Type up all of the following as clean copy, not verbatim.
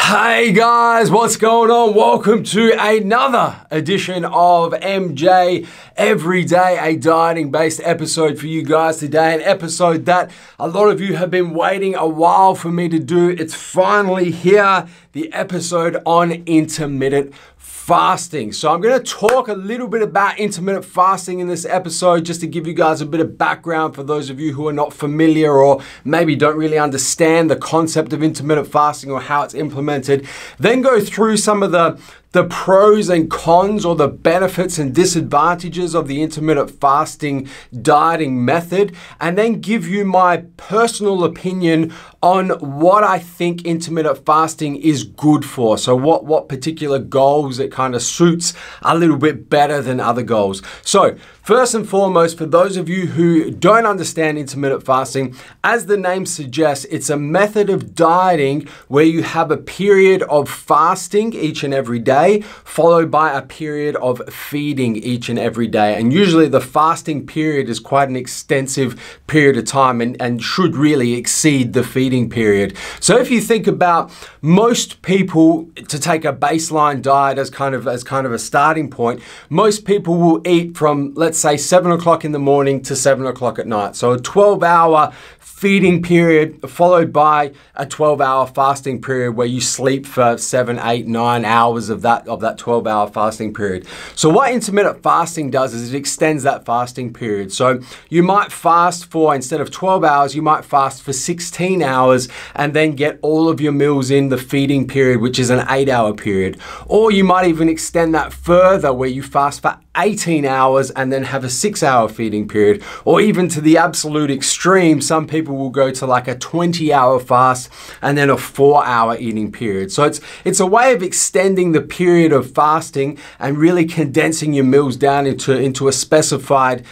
Hey guys, what's going on? Welcome to another edition of MJ Everyday, a dieting based episode for you guys today. An episode that a lot of you have been waiting a while for me to do. It's finally here, the episode on intermittent fasting. So I'm going to talk a little bit about intermittent fasting in this episode, just to give you guys a bit of background for those of you who are not familiar or maybe don't really understand the concept of intermittent fasting or how it's implemented. Then go through some of the pros and cons, or the benefits and disadvantages of the intermittent fasting dieting method, and then give you my personal opinion on what I think intermittent fasting is good for. So what particular goals it kind of suits a little bit better than other goals. So first and foremost, for those of you who don't understand intermittent fasting, as the name suggests, it's a method of dieting where you have a period of fasting each and every day, followed by a period of feeding each and every day. And usually the fasting period is quite an extensive period of time and should really exceed the feeding period. So if you think about most people, to take a baseline diet as kind of a starting point, most people will eat from, let's say, 7 o'clock in the morning to 7 o'clock at night. So a 12-hour feeding period followed by a 12-hour fasting period where you sleep for 7, 8, 9 hours of that 12-hour fasting period. So what intermittent fasting does is it extends that fasting period. So you might fast for, instead of 12 hours, you might fast for 16 hours and then get all of your meals in the feeding period, which is an 8-hour period. Or you might even extend that further where you fast for 18 hours and then have a 6-hour feeding period. Or even to the absolute extreme, some people will go to like a 20-hour fast and then a 4-hour eating period. So it's a way of extending the period of fasting and really condensing your meals down into a specified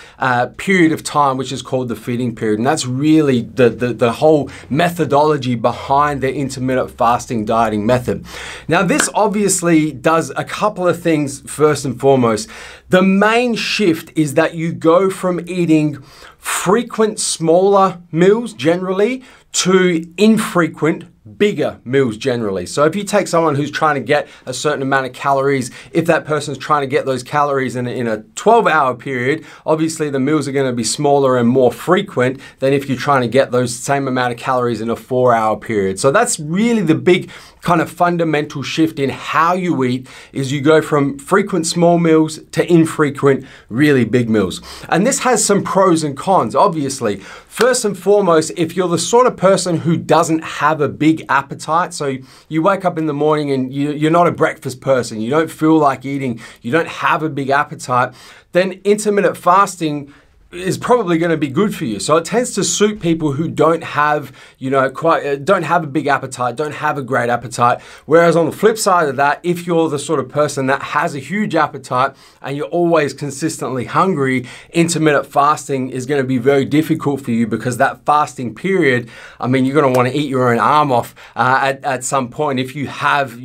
period of time, which is called the feeding period. And that's really the whole methodology behind the intermittent fasting dieting method. Now, this obviously does a couple of things. First and foremost, the main shift is that you go from eating frequent smaller meals generally to infrequent bigger meals generally. So if you take someone who's trying to get a certain amount of calories, if that person's trying to get those calories in a 12-hour period, obviously the meals are going to be smaller and more frequent than if you're trying to get those same amount of calories in a 4-hour period. So that's really the big kind of fundamental shift in how you eat, is you go from frequent small meals to infrequent really big meals. And this has some pros and cons, obviously. First and foremost, if you're the sort of person who doesn't have a big appetite, so you wake up in the morning and you're not a breakfast person, you don't feel like eating, you don't have a big appetite, then intermittent fasting is probably going to be good for you. So it tends to suit people who don't have, don't have a big appetite, don't have a great appetite. Whereas on the flip side of that, if you're the sort of person that has a huge appetite and you're always consistently hungry, intermittent fasting is going to be very difficult for you, because that fasting period, I mean, you're going to want to eat your own arm off at some point if you have,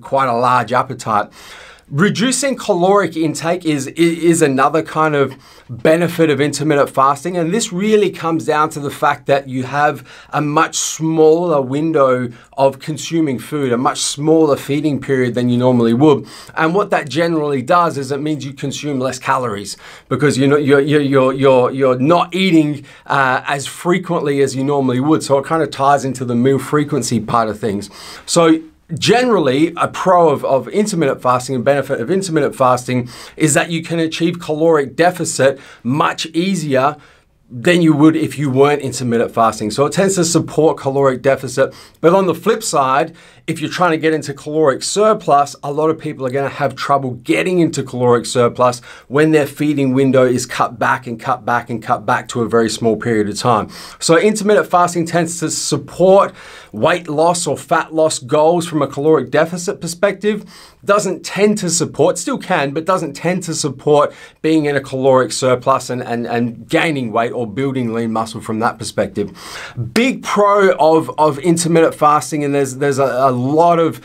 quite a large appetite. Reducing caloric intake is another kind of benefit of intermittent fasting, and this really comes down to the fact that you have a much smaller window of consuming food, a much smaller feeding period than you normally would. And what that generally does is it means you consume less calories, because you're not eating as frequently as you normally would. So it kind of ties into the meal frequency part of things. So generally, a pro of intermittent fasting and benefit of intermittent fasting is that you can achieve caloric deficit much easier than you would if you weren't intermittent fasting. So it tends to support caloric deficit. But on the flip side, if you're trying to get into caloric surplus, a lot of people are going to have trouble getting into caloric surplus when their feeding window is cut back and cut back and cut back to a very small period of time. So intermittent fasting tends to support weight loss or fat loss goals from a caloric deficit perspective. Doesn't tend to support, still can, but doesn't tend to support being in a caloric surplus and gaining weight or building lean muscle from that perspective. Big pro of intermittent fasting, and there's a lot of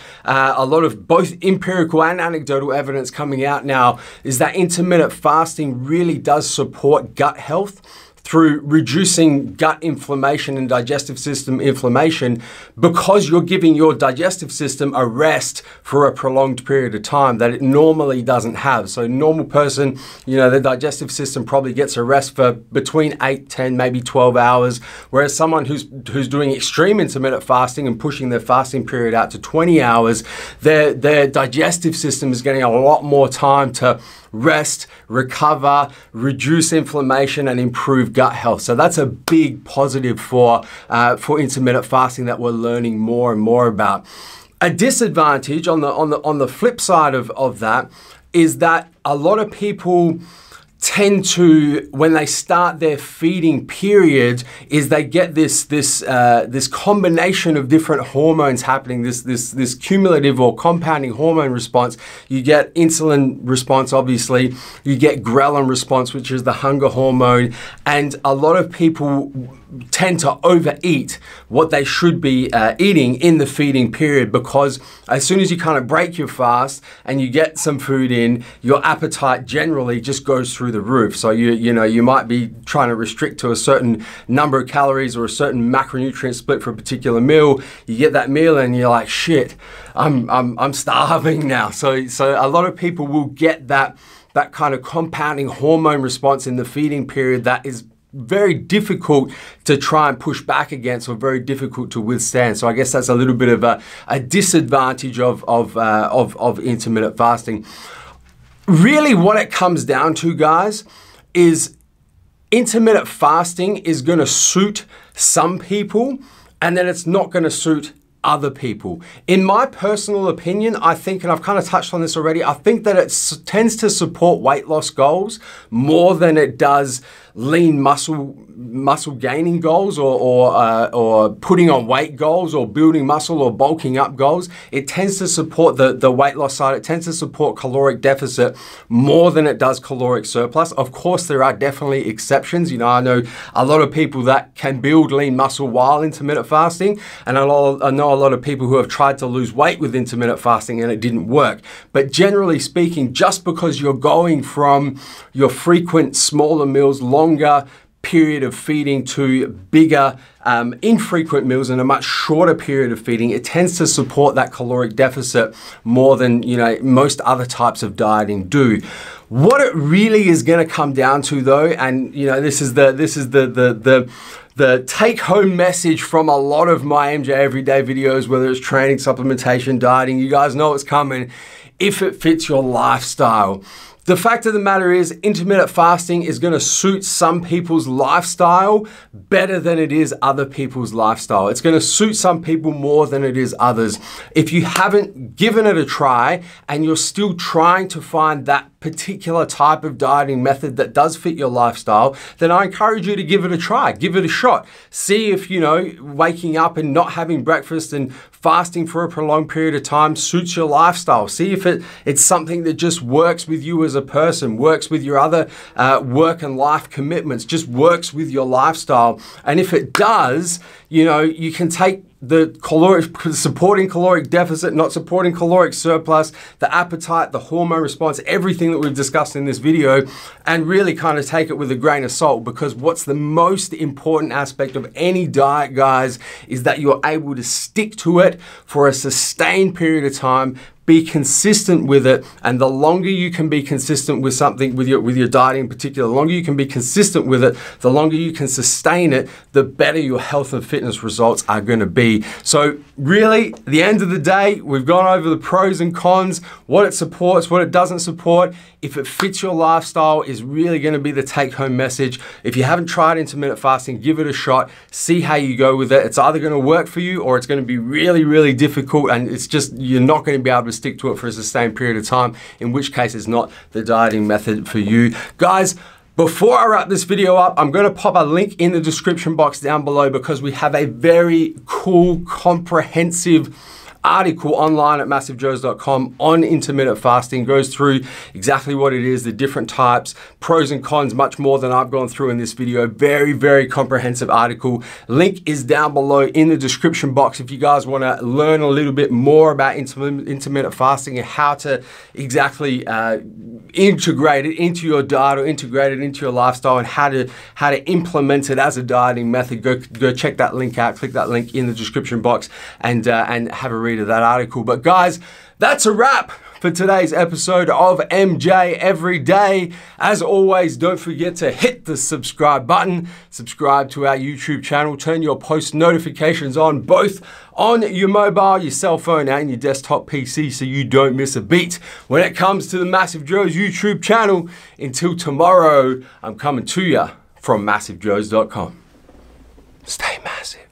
both empirical and anecdotal evidence coming out now, is that intermittent fasting really does support gut health through reducing gut inflammation and digestive system inflammation, because you're giving your digestive system a rest for a prolonged period of time that it normally doesn't have. So a normal person, you know, the digestive system probably gets a rest for between 8, 10, maybe 12 hours, whereas someone who's doing extreme intermittent fasting and pushing their fasting period out to 20 hours, their digestive system is getting a lot more time to rest, recover, reduce inflammation, and improve gut health. So that's a big positive for intermittent fasting that we're learning more and more about. A disadvantage on the flip side of that is that a lot of people tend to, when they start their feeding period, is they get this combination of different hormones happening, this cumulative or compounding hormone response. You get insulin response, obviously. You get ghrelin response, which is the hunger hormone, and a lot of people tend to overeat what they should be eating in the feeding period, because as soon as you kind of break your fast and you get some food in, your appetite generally just goes through the roof. So you might be trying to restrict to a certain number of calories or a certain macronutrient split for a particular meal. You get that meal and you're like, shit, I'm starving now. So a lot of people will get that kind of compounding hormone response in the feeding period that is very difficult to try and push back against, or very difficult to withstand. So I guess that's a little bit of a disadvantage of intermittent fasting. Really what it comes down to, guys, is intermittent fasting is going to suit some people, and then it's not going to suit other people. In my personal opinion, I think, and I've kind of touched on this already, I think that it tends to support weight loss goals more than it does lean muscle gaining goals, or putting on weight goals, or building muscle or bulking up goals. It tends to support the weight loss side. It tends to support caloric deficit more than it does caloric surplus. Of course, there are definitely exceptions. You know, I know a lot of people that can build lean muscle while intermittent fasting, and I know a lot of people who have tried to lose weight with intermittent fasting and it didn't work. But generally speaking, just because you're going from your frequent smaller meals, longer period of feeding, to bigger infrequent meals and a much shorter period of feeding, it tends to support that caloric deficit more than, you know, most other types of dieting do. What it really is going to come down to, though, and you know, this is the take-home message from a lot of my MJ Everyday videos, whether it's training, supplementation, dieting, you guys know it's coming. If it fits your lifestyle. The fact of the matter is, intermittent fasting is going to suit some people's lifestyle better than it is other people's lifestyle. It's going to suit some people more than it is others. If you haven't given it a try and you're still trying to find that particular type of dieting method that does fit your lifestyle, then I encourage you to give it a try, give it a shot. See if, you know, waking up and not having breakfast and fasting for a prolonged period of time suits your lifestyle. See if it's something that just works with you as a person, works with your other work and life commitments, just works with your lifestyle. And if it does, you know, you can take the supporting caloric deficit, not supporting caloric surplus, the appetite, the hormone response, everything that we've discussed in this video, and really kind of take it with a grain of salt, because what's the most important aspect of any diet, guys, is that you're able to stick to it for a sustained period of time. Be consistent with it, and the longer you can be consistent with something, with your diet in particular, the longer you can be consistent with it, the longer you can sustain it, the better your health and fitness results are going to be. So really, at the end of the day, we've gone over the pros and cons, what it supports, what it doesn't support. If it fits your lifestyle is really going to be the take-home message. If you haven't tried intermittent fasting, give it a shot, see how you go with it. It's either going to work for you, or it's going to be really, really difficult, and it's just, you're not going to be able to stick to it for a sustained period of time, in which case it's not the dieting method for you. Guys, before I wrap this video up, I'm going to pop a link in the description box down below, because we have a very cool, comprehensive article online at massivejoes.com on intermittent fasting. Goes through exactly what it is, the different types, pros and cons, much more than I've gone through in this video. Very, very comprehensive article. Link is down below in the description box if you guys want to learn a little bit more about intermittent fasting and how to exactly integrate it into your diet or integrate it into your lifestyle, and how to implement it as a dieting method. Go check that link out. Click that link in the description box and have a read of that article. But guys, that's a wrap for today's episode of MJ Every Day. As always, don't forget to hit the subscribe button, subscribe to our YouTube channel, turn your post notifications on both on your mobile, your cell phone, and your desktop PC so you don't miss a beat when it comes to the Massive Joes YouTube channel. Until tomorrow, I'm coming to you from massivejoes.com. Stay massive.